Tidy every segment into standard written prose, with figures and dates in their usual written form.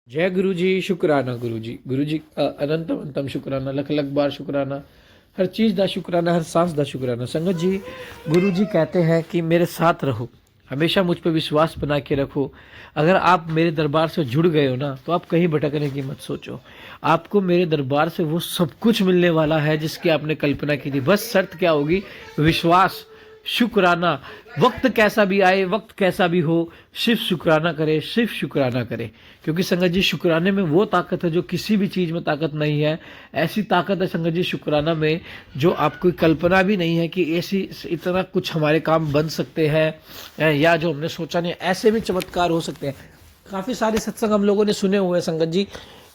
जय गुरु जी, शुक्राना गुरु जी। गुरु जी अनंत अनंतम शुक्राना, लख लख बार शुक्राना। हर चीज़ दा शुक्राना, हर सांस दा शुक्राना। संगत जी, गुरु जी कहते हैं कि मेरे साथ रहो, हमेशा मुझ पर विश्वास बना के रखो। अगर आप मेरे दरबार से जुड़ गए हो ना, तो आप कहीं भटकने की मत सोचो। आपको मेरे दरबार से वो सब कुछ मिलने वाला है जिसकी आपने कल्पना की थी। बस शर्त क्या होगी? विश्वास, शुक्राना। वक्त कैसा भी आए, वक्त कैसा भी हो, सिर्फ शुक्राना करे, सिर्फ शुक्राना करे। क्योंकि संगत जी, शुक्राने में वो ताकत है जो किसी भी चीज़ में ताकत नहीं है। ऐसी ताकत है संगत जी शुक्राना में, जो आपको कल्पना भी नहीं है कि ऐसी इतना कुछ हमारे काम बन सकते हैं, या जो हमने सोचा नहीं, ऐसे भी चमत्कार हो सकते हैं। काफ़ी सारे सत्संग हम लोगों ने सुने हुए हैं संगत जी,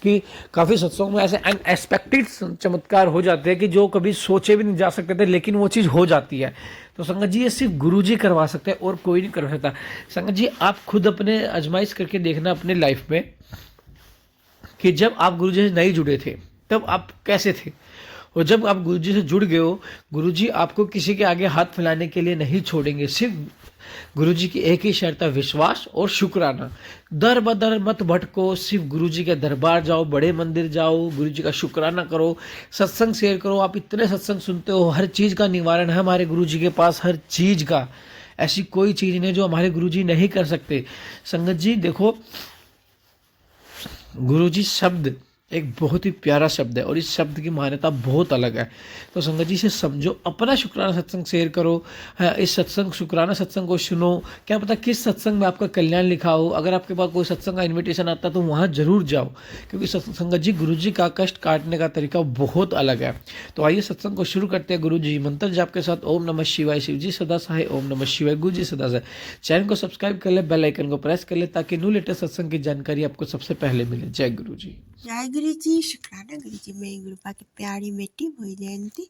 कि काफ़ी सत्संगों में ऐसे अनएक्सपेक्टेड चमत्कार हो जाते हैं कि जो कभी सोचे भी नहीं जा सकते थे, लेकिन वो चीज़ हो जाती है। तो संगत जी, ये सिर्फ गुरु जी करवा सकते हैं और कोई नहीं कर सकता। संगत जी, आप खुद अपने आजमाइश करके देखना अपने लाइफ में, कि जब आप गुरु जी से नहीं जुड़े थे तब आप कैसे थे, और जब आप गुरु जी से जुड़ गए हो, गुरु जी आपको किसी के आगे हाथ फैलाने के लिए नहीं छोड़ेंगे। सिर्फ गुरु जी की एक ही शर्त है, विश्वास और शुक्राना। दर बदर मत भटको, सिर्फ गुरु जी के दरबार जाओ, बड़े मंदिर जाओ, गुरु जी का शुक्राना करो, सत्संग शेयर करो। आप इतने सत्संग सुनते हो, हर चीज़ का निवारण है हमारे गुरु जी के पास, हर चीज़ का। ऐसी कोई चीज़ नहीं जो हमारे गुरु जी नहीं कर सकते। संगत जी देखो, गुरुजी शब्द एक बहुत ही प्यारा शब्द है और इस शब्द की मान्यता बहुत अलग है। तो संगत जी से समझो, अपना शुक्राना सत्संग शेयर करो। हाँ, इस सत्संग शुक्राना सत्संग को सुनो। क्या पता किस सत्संग में आपका कल्याण लिखा हो। अगर आपके पास कोई सत्संग का इनविटेशन आता है तो वहाँ जरूर जाओ, क्योंकि संगत जी गुरु जी का कष्ट काटने का तरीका बहुत अलग है। तो आइए सत्संग को शुरू करते हैं गुरु जी मंत्र जाप के साथ। ओम नमः शिवाय। शिव जी सदा सहाय। ओम नमः शिवाय। गुरु जी सदा सहाय। चैनल को सब्सक्राइब कर ले, बेल आइकन को प्रेस कर ले, ताकि न्यू लेटेस्ट सत्संग की जानकारी आपको सबसे पहले मिले। जय गुरु जी। जय गुरु जी, शुक्राना गुरु जी। मैं गुरुपा की प्यारी बेटी भोई जयंती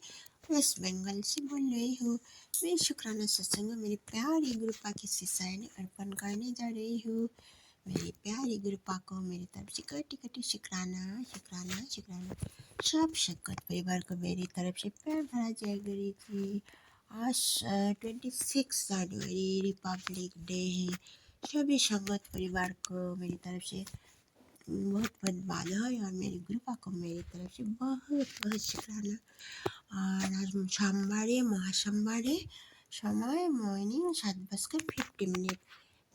वेस्ट बंगाल से बोल रही हूँ। मैं शुक्राना सत्संग में मेरी प्यारी गुरुपा की शिष्याएं अर्पण करने जा रही हूँ। मेरी प्यारी गुरुपा को मेरी तरफ से कटी कटी शुक्राना शुक्राना शुक्राना। सब संगत परिवार को मेरी तरफ से प्यार भरा जय गुरु जी। आज 26 जनवरी रिपब्लिक डे है। सभी संगत परिवार को मेरी तरफ से बहुत बहुत बधाई और मेरी गुरुपा को मेरी तरफ से बहुत बहुत शुक्राना। और आज सोमवार है, महासोमवार है। समय मॉर्निंग 7:50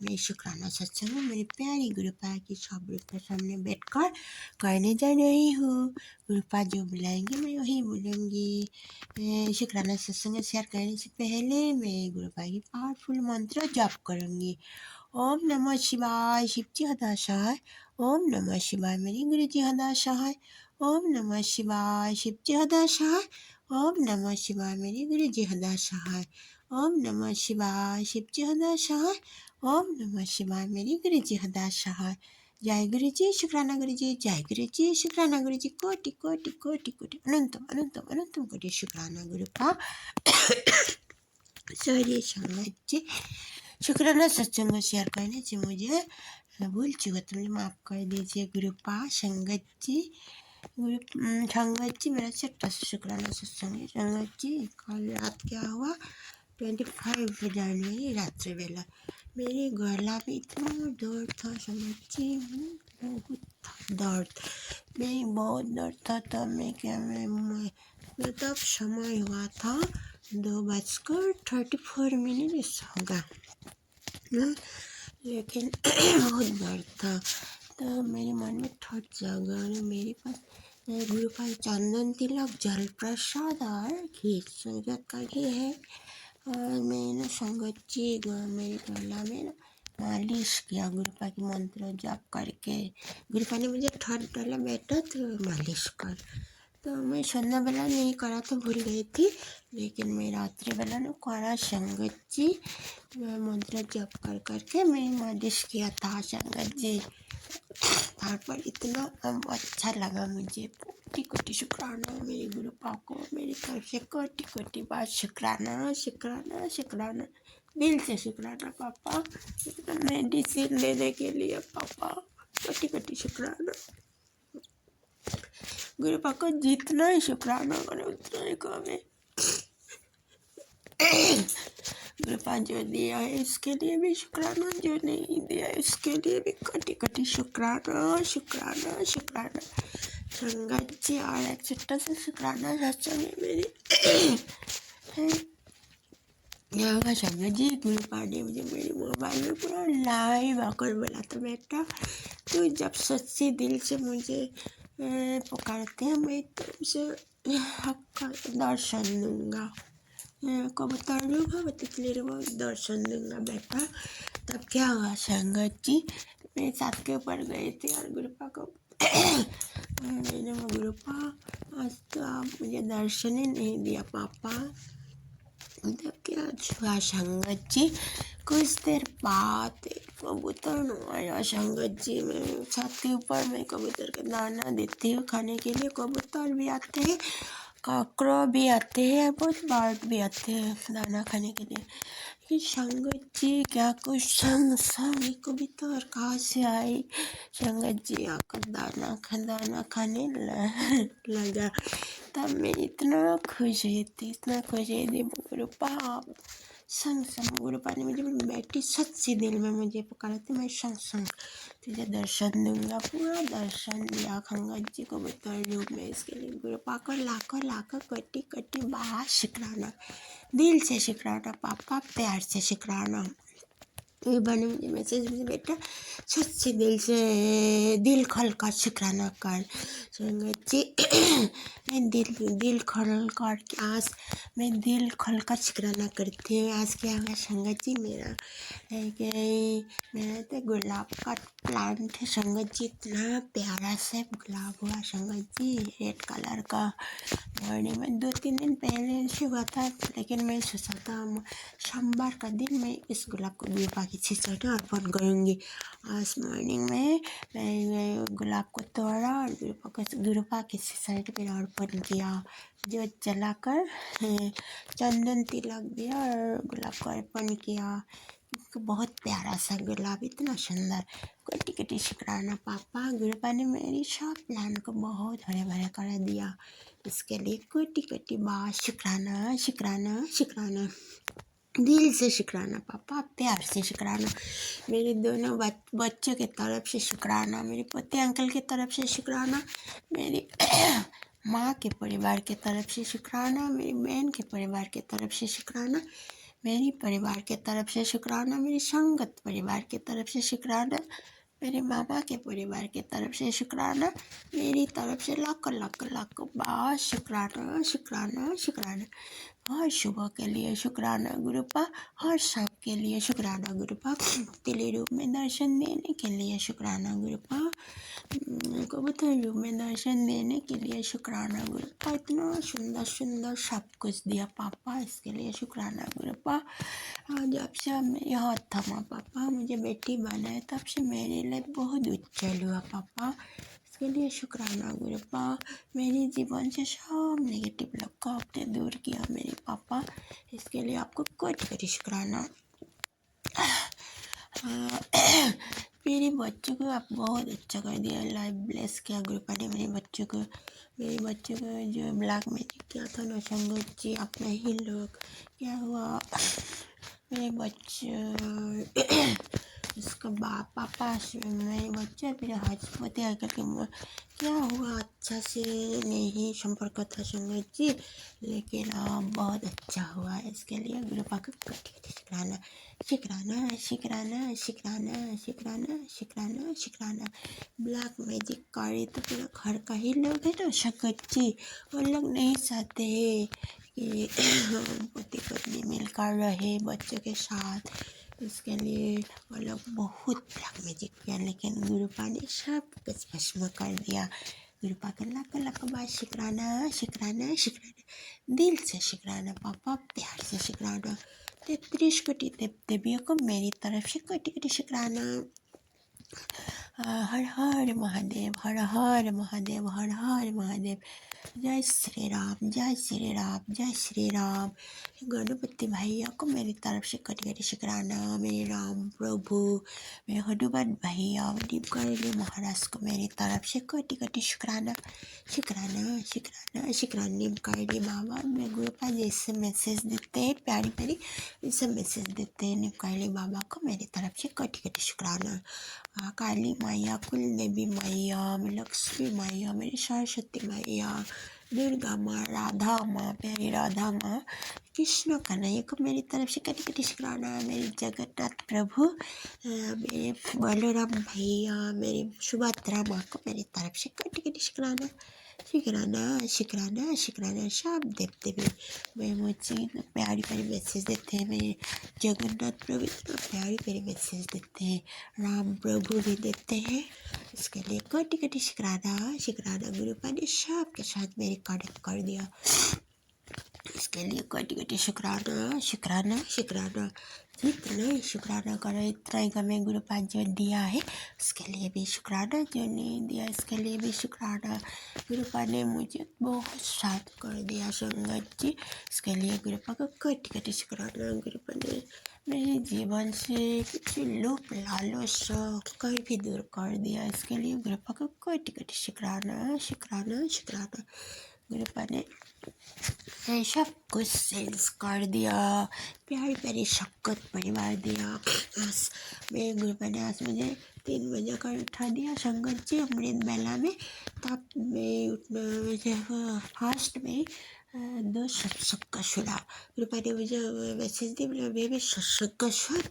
मैं शुक्राना सत्संग में मेरी प्यारी गुरुपा की छवि के सामने बैठकर करने जा रही हूँ। गुरुपा जो बुलाएंगे मैं वही बोलूँगी। शुक्राना सत्संग शेयर करने से पहले मैं गुरुपा की पावरफुल मंत्र जप करूँगी। ओम नमः शिवाय। शिवजी हदा सहाय। ओम नमः शिवाय। मेरी गुरु जी हदा सहाय। ओम नमः शिवाय। शिवजी हदा सहाय। ओम नमः शिवाय। मेरी गुरु जी हदा सहाय। ओम नमः शिवाय। शिवजी हदा सहाय। ओम नमः शिवाय। मेरी गुरु जी हदा सहाय। जय गुरु जी, शुक्राना गुरु जी। जय गुरु जी, शुक्राना गुरु जी। कोटि कोटि कोटि कोटि अनंतम अनंतम अनंतम कोटि शुक्राना गुरु का। सॉरी संगत जी, शुक्राना सत्संग शेयर करने से मुझे भूल चुका तो मुझे माफ़ कर दीजिए गुरुपा। संगत जी, संगत जी मेरा छोटा सा शुक्राना सत्संग है। संगत जी, कल रात क्या हुआ, 25 जनवरी रात्रि वेला मेरे गला में इतना दर्द था संगत जी, बहुत था दर्द। मैं बहुत दर्द था। तब मैं क्या मैं तब समय हुआ था 2:34 ऐसा होगा ना, लेकिन बहुत दर्द था। तो मेरे मन में थोट जागा और मेरे पास गुरु पास चंदन तिलक, जल प्रसाद और घी, सूरज का घी है। और मैंने संगत जी मेरे गला में ना मालिश किया गुरुपा की मंत्र जाप करके। गुरुपा ने मुझे थोट डाला, बेटा तो मालिश कर। तो मैं संध्या बेला नहीं करा तो भूल गई थी, लेकिन मैं रात्रि बेला ने करा संगत जी। मैं मंत्र जप कर करके मैं मालिश किया था संगत जी। पर इतना अच्छा लगा मुझे। कोटि कोटि शुक्राना मेरे गुरुपा को मेरी तरफ से कोटि कोटि बार शुक्राना शुक्राना शुक्राना। दिल से शुक्राना पापा, मेडिसिन लेने के लिए पापा। कोटि कोटि शुक्राना। गुरुपा को जितना ही शुक्राना करो उतना ही कम है। कृपा जो दिया है उसके लिए भी शुक्राना, जो नहीं दिया है उसके लिए भी कटी कटी शुक्राना शुक्राना शुक्राना। संगत जी और एक छोटा सा शुक्राना सच्चा में मेरी यहाँ का संगत जी कृपा ने मुझे मेरे मोबाइल में पूरा लाइव आकर बोला था, बेटा तू जब सच्चे दिल से मुझे पुकारते हैं मैं तुमसे हक का दर्शन दूंगा, कबूतर रूप है तितली रूप दर्शन दूंगा बेटा। तब क्या हुआ संगत जी, मेरे साथ के ऊपर गए थे और गुरुपा को मैंने वो गुरुपा आज तो आप मुझे दर्शन ही नहीं दिया पापा। तब क्या हुआ संगत जी, कुछ देर बाद एक कबूतर आया संगत जी। मैं छत के ऊपर मैं कबूतर का दाना देती हूँ खाने के लिए, कबूतर भी आते हैं, काकड़ा भी आते हैं, बहुत बर्ड भी आते हैं दाना खाने के लिए। ये संगत जी क्या कुछ संग संग कबूतर कहाँ से आई, संगत जी आकर दाना खाने लगा। तब मैं इतना खुश हुई थी, इतना खुश हुई थी। गुरुपा संग संग गुरुपा ने मुझे मेरी बेटी सच्चे दिल में मुझे पुकारा था, मैं संग संग तुझे दर्शन दूंगा, पूरा दर्शन दिया खंगत जी को बतौर रूप में। इसके लिए गुरुपा को लाखों लाखों कोटि कोटि बार शुक्राना, दिल से शुक्राना पापा, प्यार से शुक्राना। ये बने मुझे मैसेज में, बेटा सच्चे दिल से दिल खोल कर शुक्राना कर संगत जी। मैं दिल खोल कर आज मैं दिल खोल कर शुक्राना करती हूँ। आज क्या हुआ संगत जी, मेरा तो गुलाब का प्लांट है संगत जी, इतना प्यारा से गुलाब हुआ संगत जी, रेड कलर का। मॉर्निंग में 2-3 दिन पहले से हुआ था, लेकिन मैं सोचा था सोमवार का दिन मैं इस गुलाब को गुरुपा की छीछट अर्पण करूँगी। आज मॉर्निंग में मैं गुलाब को तोड़ा और गुरुपा की छीछट पर अर्पण किया, जो जलाकर चंदन तिलक दिया और गुलाब को अर्पण किया। बहुत प्यारा सा गुलाब, इतना सुंदर। कोटि कोटि शुक्राना पापा, गुरुपा ने मेरी सब प्लान को बहुत हरे भरे कर दिया, इसके लिए कोटि कोटि बार शुक्राना शुक्राना शुक्राना, दिल से शुक्राना पापा, प्यार से शुक्राना। मेरे दोनों बच्चों के तरफ से शुक्राना, मेरे पोते अंकल की तरफ से शुक्राना, मेरी माँ के परिवार के तरफ से शुक्राना, मेरी बहन के परिवार के तरफ से शुक्राना, मेरी परिवार के तरफ से शुक्राना, मेरी संगत परिवार के तरफ से शुक्राना, मेरे मामा के परिवार के तरफ से शुक्राना, मेरी तरफ से लाखों लाखों लाखों बार शुक्राना शुक्राना शुक्राना। हर सुबह के लिए शुक्राना गुरुपा, हर शाम के लिए शुक्राना गुरुपा, तिली रूप में दर्शन देने के लिए शुक्राना गुरुपा, कबूतर रूप में दर्शन देने के लिए शुक्राना गुरुपा, इतना सुंदर सुंदर सब कुछ दिया पापा, इसके लिए शुक्राना गुरुपा। जब से आप मेरे हाथ थमा पापा, मुझे बेटी बनाए, तब से मेरे लिए बहुत उज्जवल हुआ पापा, इसके लिए शुक्राना गुरुपा। मेरे जीवन से सब नेगेटिव लोग को आपने दूर किया मेरे पापा, इसके लिए आपको कोटि कोटि शुक्राना। मेरे बच्चों को आप बहुत अच्छा कर दिया, लाइफ ब्लेस किया गुरुपा ने मेरे बच्चों को जो ब्लैक मैजिक किया था ना संगत जी, अपने ही लोग क्या हुआ मेरे बच्चे इसका पापा मेरे बच्चे फिर हाथ पोते आकर के क्या हुआ अच्छा से नहीं संपर्क था संगत जी, लेकिन बहुत अच्छा हुआ, इसके लिए गुरुपा को कटी कटी शुक्राना शुक्राना शुक्राना शुक्राना शुक्राना शुक्राना शुक्राना। ब्लैक मैजिक करे तो पूरा घर का ही लोग है ना संगत जी, वो लोग नहीं चाहते कि पति पत्नी मिलकर रहे बच्चों के साथ, इसके लिए वो लोग बहुत ब्लैक मैजिक किया, लेकिन गुरुपा ने सब कुछ भस्म कर दिया। गुरुपा का लाख लाख बार शुक्राना शुक्राना शुक्राना, दिल से शुक्राना पापा, प्यार से शुक्राना। 33 कोटि देवियों को मेरी तरफ से कोटि कोटि शुक्राना। हर हर महादेव, हर हर महादेव, हर हर महादेव। जय श्री राम, जय श्री राम, जय श्री राम। गणपति भैया को मेरी तरफ से कटी कटी शुक्राना। मेरे राम प्रभु, मेरे हनुमान भैया, नीमकरणी महाराज को मेरी तरफ से कटी कटी शुक्राना। शुक्राना शुक्राना शुक्राना। नीमकरणी बाबा मेरे गुरुपा जैसे मैसेज देते हैं, प्यारी प्यारी ऐसे मैसेज देते हैं नीमकरणी बाबा को मेरी तरफ से कटी कटी शुक्राना। काली मैया, कुल देवी मैया, लक्ष्मी मैया, मेरी सरस्वती मैया, दुर्गा माँ, राधा माँ, प्यारी राधा माँ, कृष्ण कन्हैया को मेरी तरफ से कटी कटी शुक्राना। मेरे जगन्नाथ प्रभु, मेरे बलराम भैया, मेरी सुभद्रा माँ को मेरी तरफ से कटी कटी शुक्राना। शुक्राना शुक्राना शुक्राना। सब देवते भी मैं मुझे इतना प्यारी प्यारी मैसेज देते हैं। मेरे जगन्नाथ प्रभु इतना प्यारी प्यारी मैसेज देते हैं, राम प्रभु भी देते हैं। इसके लिए कटी कटी शुक्राना शुक्राना। गुरुपा ने सबके साथ मेरी कनेक्ट कर दिया, इसके लिए कटी कटी शुक्राना शुक्राना शुक्राना। जितना ही शुक्राना करो इतना ही हमें गुरुपा जो दिया है उसके लिए भी शुक्राना, जो नहीं दिया इसके लिए भी शुक्राना। गुरुपा ने मुझे बहुत साथ कर दिया संगत जी, इसके लिए गुरुपा को कटी कटी शुक्राना। गुरुपा ने मेरे जीवन से कुछ लोभ लालच कर भी दूर कर दिया, इसके लिए गुरुपा को कटी कटी शुक्राना शुक्राना शुक्राना। गुरुपा ने सब कुछ सेंस कर दिया, प्यारी प्यारी शक्कत परिवार दिया। बस मेरे गुरुपा ने आज मुझे 3 बजे कर उठा दिया संगत जी अमृत बेला में। तब मैं उठना फास्ट में 2 सत्संग का सुना। गुरुपा ने मुझे मैसेज दी, बोला बेबी सत्संग का सुन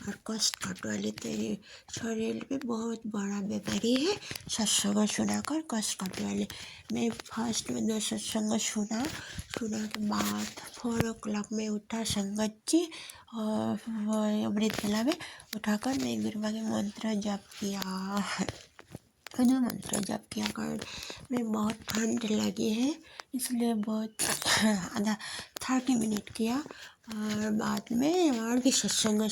और कष्ट काट वाले तेरे शरीर में बहुत बड़ा बीमारी है, सत्संग सुना कर कष्ट काट वाले। मैं फर्स्ट में 2 सत्संग सुना के बाद 4 o'clock में उठा संगत जी और अमृत बेला में उठाकर मैं गुरुपा के मंत्र जप किया, खुद मंत्र जप किया कर। मैं बहुत ठंड लगी है इसलिए बहुत आधा 30 मिनट किया और बाद में और भी सत्संग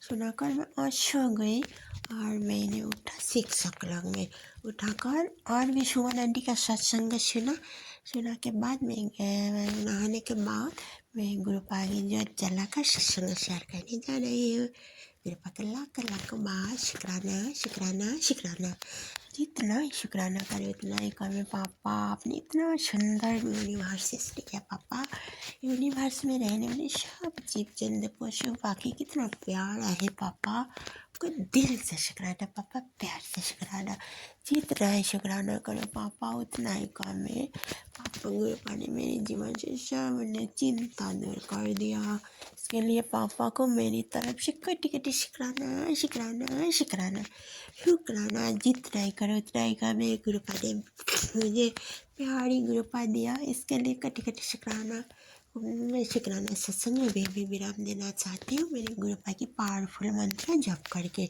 सुनाकर मैं अच्छा गई और मैंने उठा 6 o'clock में उठाकर और भी सुमन आंटी का सत्संग सुना के बाद मैं नहाने के बाद मैं गुरुपा की जोत जलाकर सत्संग शेयर करने जा रही हूँ। गुरुपा के लाख बार शुक्राना शुक्राना शुक्राना। जितना ही शुक्राना करे उतना ही कम। पापा आपने इतना सुंदर यूनिवर्स सृष्टि किया पापा, यूनिवर्स में रहने वाले सब जीव जंतु पशु बाकी कितना प्यारा है पापा, आपको दिल से शुक्राना पापा, प्यार से शुक्राना। जितना ही शुक्राना करो पापा उतना ही कम है पापा। गुरुपा ने मेरे जीवन से सब ने चिंता दूर कर दिया, इसके लिए पापा को मेरी तरफ से कटी कटी शुक्राना शुक्राना शुक्राना शुक्राना। जितना ही करो उतना ही कम है। गुरुपा ने मुझे प्यारी गुरुपा दिया, इसके लिए कटी कटी शुक्राना। मैं शुक्राना सत्संग में भी विराम देना चाहती हूँ मेरे गुरुपा की पावरफुल मंत्र जप करके।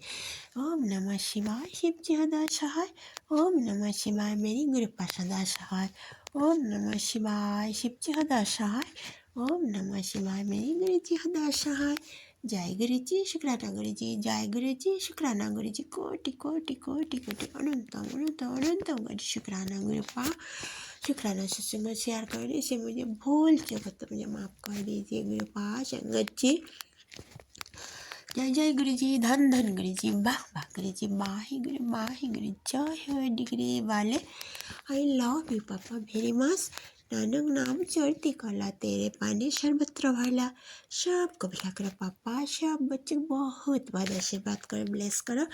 ओम नमः शिवाय, शिव जी सदा सहाय। ओम नमः शिवाय, मेरी गुरुपा सदा सहाय। ओम नमः शिवाय, शिव जी सदा सहाय। ओम नमः शिवाय, मेरी गुरु जी सदा सहाय। जय गुरु जी, शुक्राना गुरु जी, जय गुरु जी, शुक्राना गुरु जी। कोटि कोटि कोटि कोटि अनंतम अनंतम अनंतम गुरु शुक्राना गुरुपा। शुक्राना सत्संग शेयर करने से मुझे भूल चुका तो मुझे माफ़ कर दीजिए गुरुपा। संगत जी जय जय गुरु जी, धन धन गुरु जी, वाह वाह गुरु जी, माही गुरु, जय हो डिग्री वाले। आई लव यू पापा वेरी मच। नानक नाम चढ़ती कला तेरे पानी सर्वत्र भला। सबको भला करो पापा, सब बच्चे को बहुत बहुत आशीर्वाद करो, ब्लेस करो।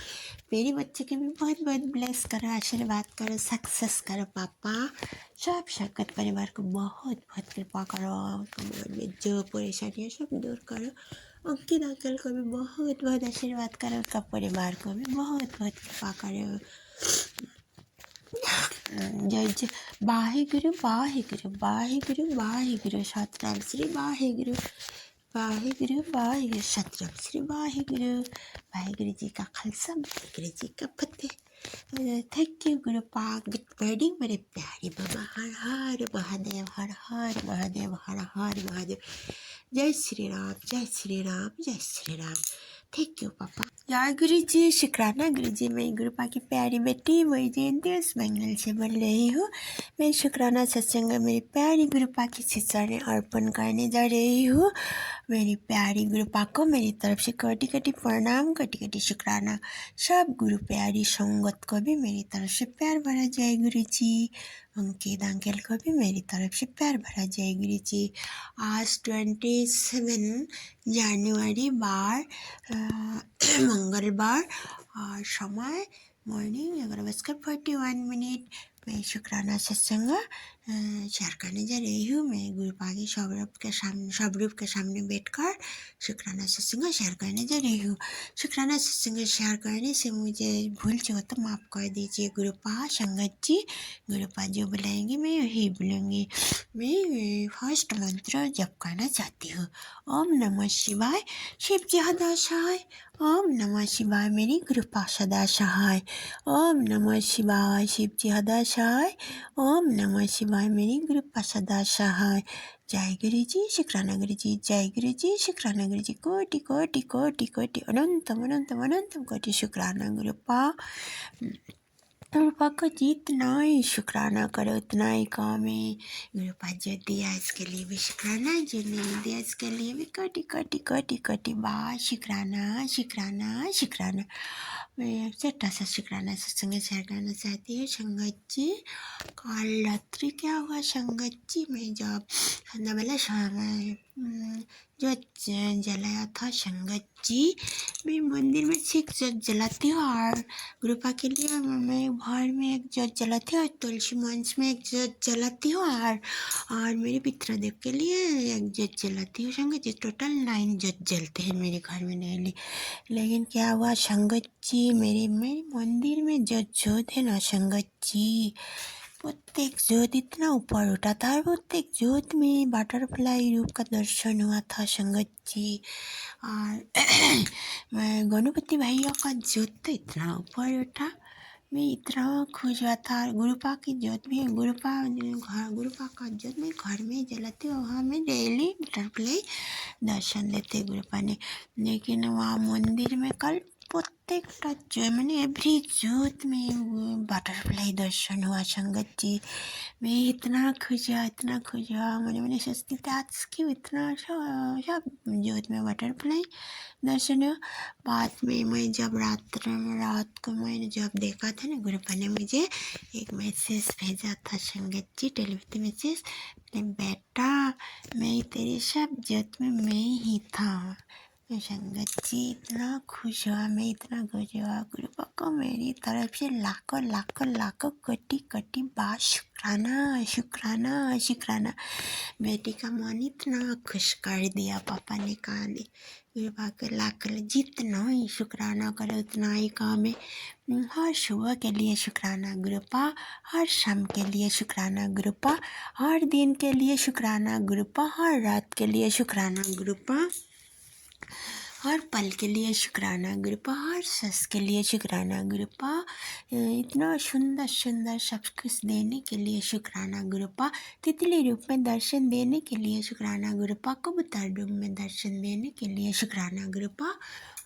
मेरे बच्चे के भी बहुत बहुत ब्लेस करो, आशीर्वाद करो, सक्सेस करो पापा। सब संगत परिवार को बहुत बहुत कृपा करो, मन में जो परेशानी है सब दूर करो। अंकित अंकल को भी बहुत बहुत आशीर्वाद करो, उनका परिवार को भी बहुत बहुत कृपा करो। जय जय वाहिगुरु वाहिगुरु वाहिगुरु वाहिगुरु, सतनाम श्री वाहिगुरु वाहिगुरु वाहिगुरु, सतनाम श्री वाहिगुरु। वाहिगुरु जी का खालसा, वाहिगुरु जी का फतेह। थैंक यू गुरुपा। गुड मॉर्निंग मेरे प्यारे बाबा। हर हर महादेव, हर हर महादेव, हर हर महादेव। जय श्री राम, जय श्री राम, जय श्री राम। थैंक यू पापा। जय गुरु जी, शुक्राना गुरु जी। मैं गुरुपा की प्यारी बेटी वही जयंती वेस्ट बंगाल से बोल रही हूँ। मैं शुक्राना सत्संग मेरी प्यारी गुरुपा की शिक्षा ने अर्पण करने जा रही हूँ। मेरी प्यारी गुरुपा को मेरी तरफ से कोटि कोटि प्रणाम, कोटि कोटि शुक्राना। सब गुरु प्यारी संगत को भी मेरी तरफ से प्यार भरा जय गुरु जी। अंकित अंकल को भी मेरी तरफ से प्यार भरा जय गुरु जी। आज 27 जनवरी बार मंगलवार और समय मॉर्निंग 11:41। मैं शुक्राना सत्संग शेयर करने जा रही हूँ। मैं गुरुपा की स्वरूप के सामने बैठकर शुक्राना सत्संग शेयर करने जा रही हूँ। शुक्राना सत्संग शेयर करने से मुझे भूल चूक तो माफ़ कर दीजिए गुरुपा संगत जी। गुरुपा जो बुलाएंगे मैं वही बोलूँगी। मैं फर्स्ट मंत्र जप करना चाहती हूँ। ओम नमः शिवाय, शिव जी सदा सहाय। ओम नमः शिवाय, मेरी कृपा सदा सहाय। ओम नमः शिवाय, शिव जी सदा सहाय। ओम नमः शिवाय, मेरी कृपा सदा सहाय। जय गुरु जी, शुक्राना गुरु जी। जय गुरु जी, शुक्राना गुरु जी। कोटि कोटि कोटि कोटि अनंतम अनंतम अनंतम कोटि शुक्राना गुरुपा। गुरुपा को जितना ही शुक्राना करो उतना ही काम है। गुरुपा जो दिया इसके लिए भी शुक्राना, जो नहीं दिया इसके लिए भी कोटि कोटि कोटि कोटि बार शुक्राना शुक्राना शुक्राना। मैं छोटा सा शुक्राना सत्संग शेयर करना चाहती हूँ। संगत जी, कल रात्रि क्या हुआ संगत जी, मैं जब संध्या समय जो जलाया था संगत जी, मैं मंदिर में सिर्फ जोत जलाती हूँ और गुरुपा के लिए मैं घर में एक जोत जलाती हूँ और तुलसी मंच में एक जोत जलाती हूँ और मेरे पितृदेव के लिए एक जोत जलाती हूँ। संगत जी टोटल 9 जोत जलते हैं मेरे घर में डेली। लेकिन क्या हुआ संगत जी, मेरे मंदिर में जो जोत है ना संगत जी, प्रत्येक जोत इतना ऊपर उठा था और प्रत्येक जोत में बटरफ्लाई रूप का दर्शन हुआ था संगत जी। और मैं गणपति भैया का जोत तो इतना ऊपर उठा, मैं इतना खुश हुआ था। गुरुपा की जोत भी गुरुपा का जोत मैं घर में जलाती हूँ। वहाँ मैं डेली बटरफ्लाई दर्शन देते गुरुपा ने। लेकिन वहाँ मंदिर में कल प्रत्येक जो मैंने एवरी जोत में बटरफ्लाई दर्शन हुआ संगत जी। मैं इतना खुश हुआ मैंने सोचती थी आज क्यों इतना सब जोत में बटरफ्लाई दर्शन हुआ। बाद में मैं जब रात को मैंने जब देखा था ना, गुरुपा ने मुझे एक मैसेज भेजा था संगत जी, टेलीविजन मैसेज। बेटा मैं तेरे सब जोत में मैं ही था। संगत जी इतना खुश हुआ, मैं इतना खुश हुआ। गुरुपा को मेरी तरफ से लाखों लाखों लाखों कोटि कोटि बार शुक्राना शुक्राना शुक्राना। बेटी का मन इतना खुश कर दिया पापा ने कहा ने। गुरुपा के लाख जितना ही शुक्राना करो उतना ही काम है। हर सुबह के लिए शुक्राना गुरुपा, हर शाम के लिए शुक्राना गुरुपा, हर दिन के लिए शुक्राना गुरुपा, हर रात के लिए शुक्राना गुरुपा, हर पल के लिए शुक्राना गुरुपा, हर सांस के लिए शुक्राना गुरुपा। इतना सुंदर सुंदर सब कुछ देने के लिए शुक्राना गुरुपा। तितली रूप में दर्शन देने के लिए शुक्राना गुरुपा। कबूतर रूप में दर्शन देने के लिए शुक्राना गुरुपा।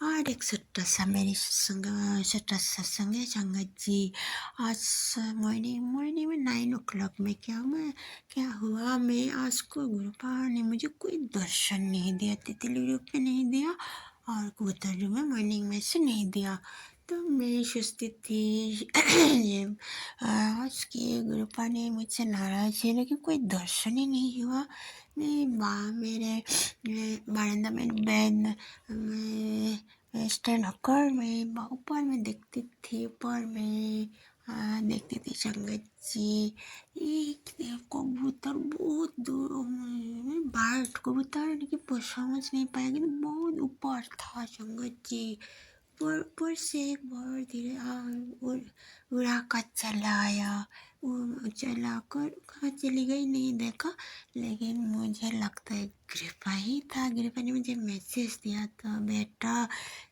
और एक छोटा सा सत्संग है संगत जी। आज मॉर्निंग में 9 o'clock में क्या हुआ, मैं आज को गुरुपा ने मुझे कोई दर्शन नहीं दिया, तितली रूप में नहीं दिया और कबूतर रूप में मॉर्निंग में से नहीं दिया। तो मैं सोचती थी आज के गुरुपा ने मुझसे नाराज़ है, लेकिन कोई दर्शन ही नहीं हुआ। मैं मेरे बरामदा में बेड में स्टैंड होकर मैं ऊपर में देखती थी, ऊपर में देखती थी संगत जी। एक कबूतर बहुत दूर, बर्ड कबूतर लेकिन समझ नहीं पाया कि बहुत ऊपर था संगत जी। ऊपर से एक बहुत धीरे उड़ा कर चला आया। चला कर कहाँ चली गई नहीं देखा, लेकिन मुझे लगता है कृपा ही था। कृपा ने मुझे मैसेज दिया था, बेटा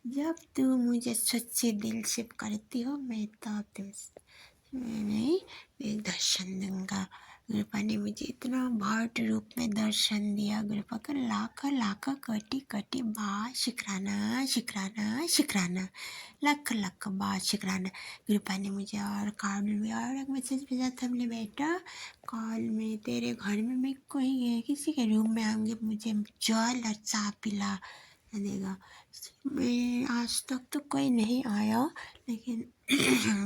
जब तू मुझे सच्चे दिल से करती हो मैं तब तुमसे नहीं एक दर्शन दूंगा। कृपा ने मुझे इतना बर्ड रूप में दर्शन दिया। गुरुपा का लाख लाख कोटि कोटि बार शुक्राना शुक्राना शुक्राना, लाख लाख बार शुक्राना। गुरुपा ने मुझे और कॉल में और एक मैसेज भेजा था, हमने बेटा कॉल में तेरे घर में मैं कोई किसी के रूम में आऊँगी, मुझे जल और चाय पिला देगा। मैं आज तक तो कोई नहीं आया, लेकिन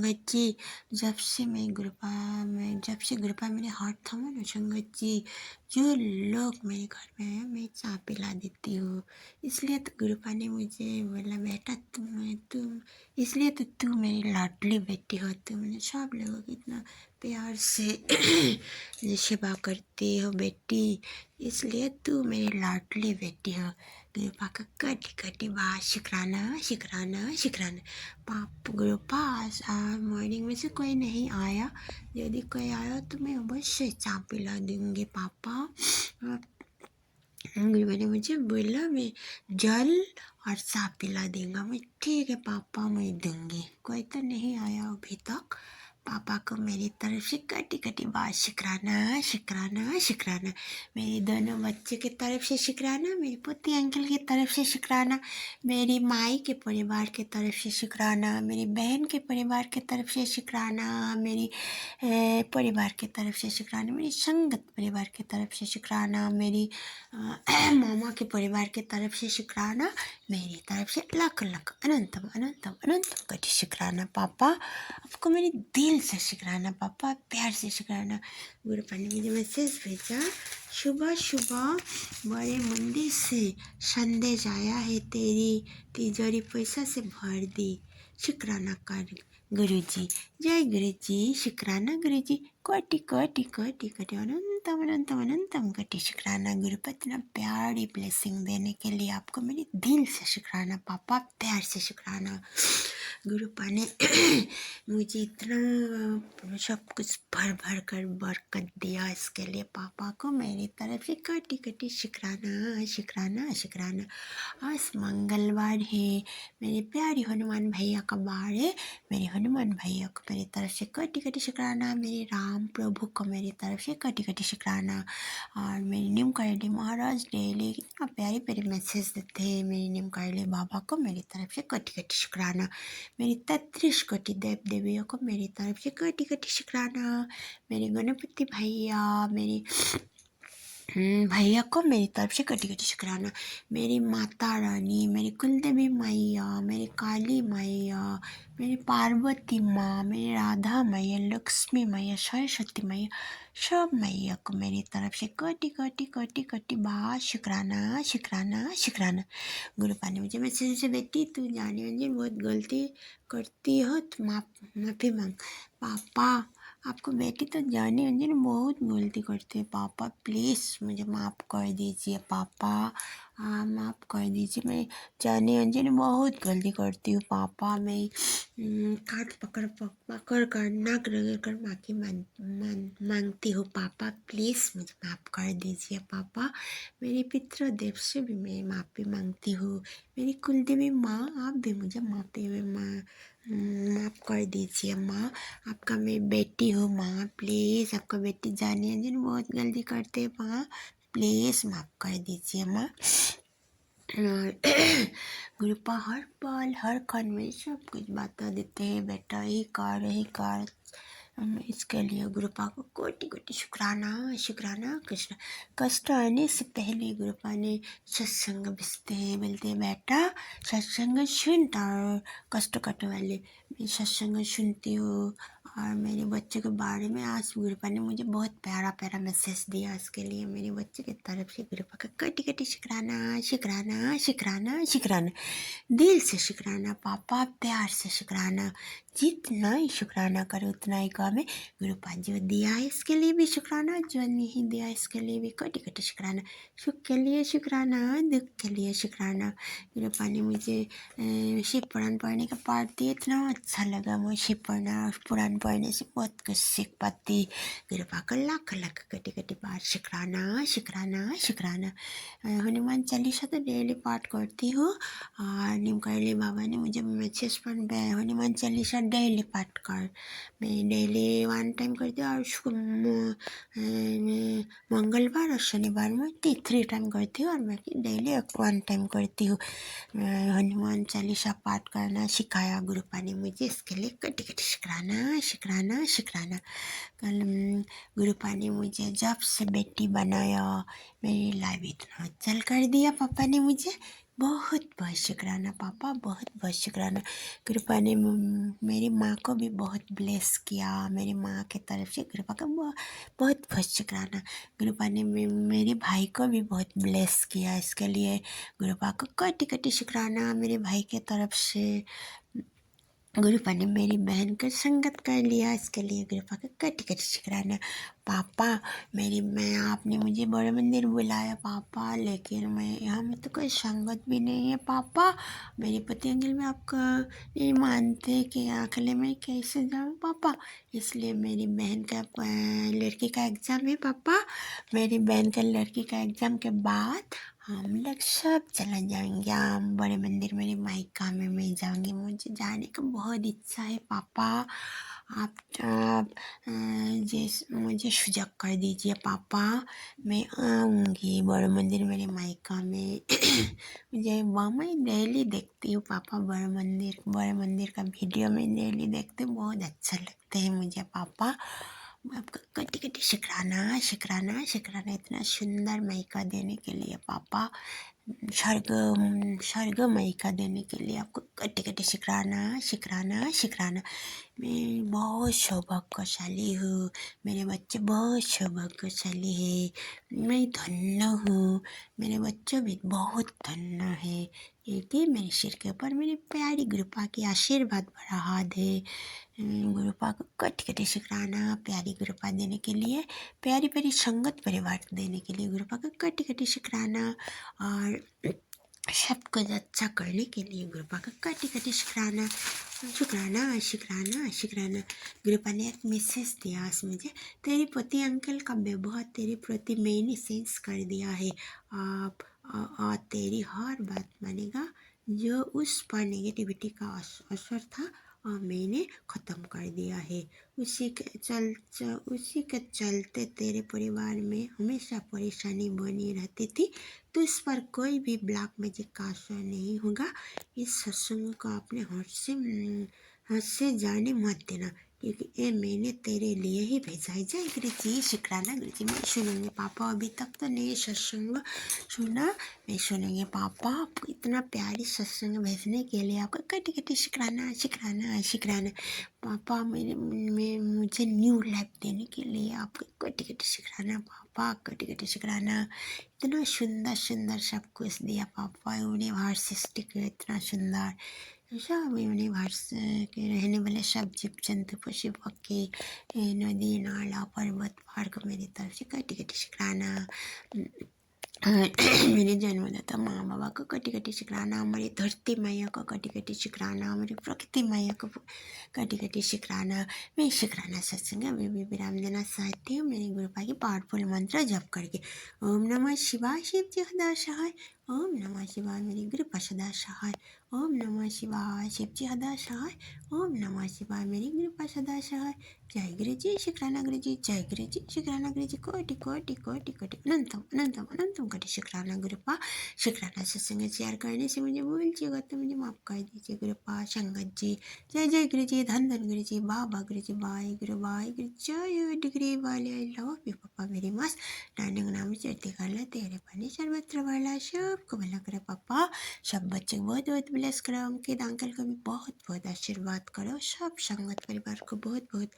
बच्ची जब से गुरुपा मेरे हाथ थामा ना संगत जी, जो लोग मेरे घर में आए मैं चाय पिला देती हूँ। इसलिए तो गुरुपा ने मुझे बोला बेटा तुम इसलिए तो तू मेरी लाडली बेटी हो, तुमने सब लोगों की इतना प्यार से सेवा करती हो बेटी, इसलिए तू मेरी लाडली बेटी हो। गुरुपा का कटी कटी बात शुक्राना शुक्राना शुक्राना। गुरुपा आज मॉर्निंग में से कोई नहीं आया, यदि कोई आया तो मैं अवश्य चाय पिला दूंगी पापा। गुरुपा ने मुझे बोला मैं जल और चाय पिला दूंगा। मैं ठीक है पापा मैं दूंगी। कोई तो नहीं आया अभी तक। पापा को मेरी तरफ से कटी कटी बात शुक्राना शुक्राना शुक्राना। मेरे दोनों बच्चे की तरफ से शुक्राना, मेरे पोती अंकल की तरफ से शुक्राना, मेरी माई के परिवार की तरफ से शुक्राना, मेरी बहन के परिवार की तरफ से शुक्राना, मेरी परिवार की तरफ से शुक्राना, मेरी संगत परिवार की तरफ से शुक्राना, मेरी मामा के परिवार की तरफ से शुक्राना, मेरी तरफ से लाख लाख अनंतम अनंतम अनंतम कटी शुक्राना। पापा आपको मेरे दिल से शुक्राना, पापा प्यार से शुक्राना। गुरुपा ने मुझे मैसेज भेजा, सुबह सुबह बड़े मंदिर से संदेश आया है, तेरी तिजोरी पैसा से भर दी, शुक्राना कर गुरुजी। जय गुरुजी, शुक्राना गुरुजी, कोटि कोटि कोटि कोटि अनंतम अनंतम अनंतम कोटि शुक्राना। गुरुपा इतना प्यारी ब्लेसिंग देने के लिए आपको मेरे दिल से शुक्राना पापा, प्यार से शुक्राना। गुरुपा ने मुझे इतना सब कुछ भर भर कर बरकत दिया, इसके लिए पापा को मेरी तरफ से कटी कटी शुक्राना शुक्राना शुक्राना। आज मंगलवार है, मेरे प्यारे हनुमान भैया का बार है, मेरे हनुमान भैया को मेरी तरफ से कटी कटी शुक्राना, मेरे राम प्रभु को मेरी तरफ से कटी कटी शुक्राना। और मेरे नीम करली महाराज डेली इतना प्यारे प्यारे मैसेज देते हैं, मेरे नीम करली बाबा को मेरी तरफ से कटी कटी शुक्राना, मेरी 33 कोटि देव देवियों को मेरी तरफ से कटी कटी शुक्राना, मेरे गणपति भैया मेरे भैया को मेरी तरफ से कटी कटी शुक्राना, मेरी माता रानी, मेरी कुलदेवी मैया, मेरी काली मैया, मेरी पार्वती माँ, मेरी राधा मैया, लक्ष्मी मैया, सरस्वती मैया, सब मैया को मेरी तरफ से कटी कटी कटी कटी बार शुक्राना शुक्राना शुक्राना। गुरुपा ने मुझे मैसेज से, बेटी तू जाने अनजाने बहुत गलती करती हो तो माफ़ी मांग। पापा आपको बेटी तो जाने अनजाने बहुत गलती करती है पापा, प्लीज़ मुझे माफ़ कर दीजिए पापा, माफ़ कर दीजिए, मैं जाने अनजाने बहुत गलती करती हूँ पापा। मैं काट पकड़ पकड़ कर नाक रगड़ कर माफ़ी मांगती हूँ पापा, प्लीज़ मुझे माफ़ कर दीजिए पापा। मेरे पितृदेव से भी मैं माफ़ी मांगती हूँ, मेरी कुलदेवी माँ आप भी मुझे माफ़ कर दीजिए माँ, आपका मैं बेटी हूँ माँ, प्लीज़ आपका बेटी जाने अनजाने बहुत गलती करते हैं माँ, प्लीज़ माफ़ कर दीजिए माँ। गुरुपा हर पल हर क्षण में सब कुछ बता देते हैं, बेटा यही कर इसके लिए गुरुपा को कोटि कोटि शुक्राना शुक्राना। कृष्ण कष्ट आने से पहले गुरुपा ने सत्संग भेजते हैं, बोलते हैं बेटा सत्संग सुनता और कष्ट कटने वाले, मैं सत्संग सुनती हूँ। और मेरे बच्चे के बारे में आज गुरुपा ने मुझे बहुत प्यारा प्यारा मैसेज दिया, इसके लिए मेरे बच्चे की तरफ से गुरुपा का कटी कटी शुक्राना शुक्राना शुक्राना शुक्राना, दिल से शुक्राना पापा, प्यार से शुक्राना। जितना ही शुक्राना करो उतना ही कम है। गुरुपा जो दिया है इसके लिए भी शुक्राना, जो नहीं दिया इसके लिए भी कटी कटी शुक्राना। सुख के लिए शुक्राना, दुख के लिए शुक्राना। गुरुपा ने मुझे शिव पुराण पढ़ने का पाठ दिया, इतना अच्छा लगा। मैं शिव पुराण पढ़ने से बहुत कुछ सीख पाती। गुरुपा को लाख लाख कटी कटी बार शुक्राना शुक्राना शुक्राना। हनुमान चालीसा तो डेली पाठ करती हूँ। और नीम करली बाबा ने मुझे मैसेज पर हनुमान चालीसा डेली पाठ कर। मैं डेली 1 टाइम करती हूँ और मंगलवार और शनिवार में 3 टाइम करती हूँ और मैं डेली 1 टाइम करती हूँ। हनुमान चालीसा पाठ करना सिखाया गुरुपा ने मुझे, इसके लिए कटी कटी शुक्राना शुक्राना शुक्राना। कल गुरुपा ने मुझे जब से बेटी बनाया मेरी लाइफ इतना उज्जवल कर दिया पापा ने मुझे। बहुत बहुत शुक्राना पापा, बहुत बहुत शुक्राना। गुरुपा ने मेरी माँ को भी बहुत ब्लेस किया, मेरी माँ के तरफ से गुरुपा का बहुत बहुत शुक्राना। गुरुपा ने मेरे भाई को भी बहुत ब्लेस किया, इसके लिए गुरुपा को कटी कटी शुक्राना। मेरे भाई के तरफ से गुरुपा ने मेरी बहन को संगत कर लिया, इसके लिए गुरुपा का कटी कटी शुक्राना। पापा मैं आपने मुझे बड़े मंदिर बुलाया पापा, लेकिन मैं यहाँ में तो कोई संगत भी नहीं है पापा। मेरे पति अंकल में आपका नहीं मानते कि अकेले मैं कैसे जाऊँ पापा, इसलिए मेरी बहन का लड़की का एग्ज़ाम है पापा। मेरी बहन का लड़की का एग्ज़ाम के बाद हम लोग सब चला जाएंगे हम बड़े मंदिर, मेरे मायका में मैं जाऊंगी। मुझे जाने का बहुत इच्छा है पापा। आप मुझे सुजग कर दीजिए पापा, मैं आऊँगी बड़े मंदिर मेरे मायका में। मुझे वहाँ मैं डेली देखती हूँ पापा, बड़े मंदिर का वीडियो में डेली देखती हूँ, बहुत अच्छा लगता है मुझे पापा। आपका कटी कटी शुक्राना शुक्राना शुक्राना, इतना सुंदर मायका देने के लिए पापा, स्वर्ग मायका देने के लिए आपको कटी कटी शुक्राना शुक्राना शुक्राना। मैं बहुत सौभाग्यशाली हूँ, मेरे बच्चे बहुत सौभाग्यशाली है। मैं धन्य हूँ, मेरे बच्चे भी बहुत धन्य है, क्योंकि मेरे सिर के ऊपर मेरी प्यारी गुरुपा की आशीर्वाद भरा हाथ है। गुरुपा को कटी कटी शुक्राना, प्यारी गुरुपा देने के लिए, प्यारी प्यारी संगत परिवार देने के लिए गुरुपा को कटी कटी शुक्राना। और सब कुछ अच्छा करने के लिए गुरुपा का कटी कटी शुक्राना शुक्राना शुक्राना शुक्राना। गुरुपा ने एक मैसेज दिया आज मुझे, तेरे पति अंकल का व्यवहार तेरे प्रति मैंने सेंस कर दिया है। आप तेरी हर बात मानेगा, जो उस पर नेगेटिविटी का असर था और मैंने ख़त्म कर दिया है। उसी के चलते तेरे परिवार में हमेशा परेशानी बनी रहती थी, तो इस पर कोई भी ब्लैक मैजिक का असर नहीं होगा। इस सत्संग को अपने हाथ से जाने मत देना, क्योंकि ये मैंने तेरे लिए ही भेजा है। जय गुरु जी, शुक्राना गुरु जी। मैं सुनूंगी पापा, अभी तक तो नहीं सत्संग सुना, मैं सुनूंगी पापा। आपको इतना प्यारी सत्संग भेजने के लिए आपका कटी कटी शुक्राना शुक्राना शुक्राना। पापा मुझे न्यू लाइफ देने के लिए आपका कटी कटी शुक्राना पापा, कटी कटी शुक्राना। इतना सुंदर सुंदर सब कुछ दिया पापा, यूनिवर्स सृष्टि के इतना सुंदर, सब यूनिवर्स के रहने वाले सब जीव जंतु पशु पक्षी, नदी नाला पर्वत पहाड़ को मेरी तरफ से कटी कटी शुक्राना। मेरे जन्मदाता माँ बाबा को कटी कटी शुक्राना, हमारी धरती मैया को कटी कटी शुक्राना, हमारी प्रकृति मैया को कटी कटी शुक्राना। मैं शुक्राना सत्संग में भी विराम देना चाहती हूँ मेरे गुरुपा की पावरफुल मंत्र जप करके। ओम नमः शिवाय, शिव जी सदा सहाय। ओम नमः शिवाय, मेरी गुरुपा सदा सहाय। ओम नमः शिवाय, शिव जी सदा सहाय। ओम नमः शिवाय, मेरी गुरुपा सदा सहाय। जय गुरु जी, शुक्राना गुरु जी, जय गुरु जी, शुक्राना गुरु जी, कोटि कोटि कोटि कोटि अनंतम अनंतम अनंतम कोटि शुक्राना गुरुपा। शुक्राना सत्संग शेयर करने से मुझे भूल जाएगा तो मुझे माफ़ कर दीजिए गुरुपा। संगत जी, जय जय गुरु जी, धन धन गुरु जी, बाबा गुरु जी, बाय गुरु जय डिग्री वाले। आई लव यू पापा वेरी मच। नानक नाम चढ़ती कर ले तेरे पानी सर्वत्र वाला, सबको भला करे पापा। सब बच्चे को बहुत बहुत ब्लेस करो, उनके अंकल को भी बहुत बहुत आशीर्वाद करो, सब संगत परिवार को बहुत बहुत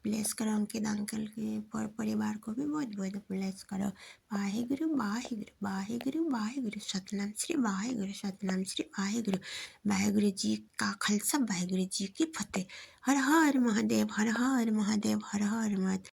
ब्लेस करो, उनके अंकल के परिवार को भी बहुत बहुत ब्लेस करो। वाहेगुरु वाहेगुरु वाहेगुरु वाहेगुरु, सतनाम श्री वाहेगुरु, सतनाम श्री वाहेगुरु। वाहेगुरु जी का खालसा, वाहेगुरु जी की फतेह। हर हर महादेव, हर हर महादेव, हर हर महादेव।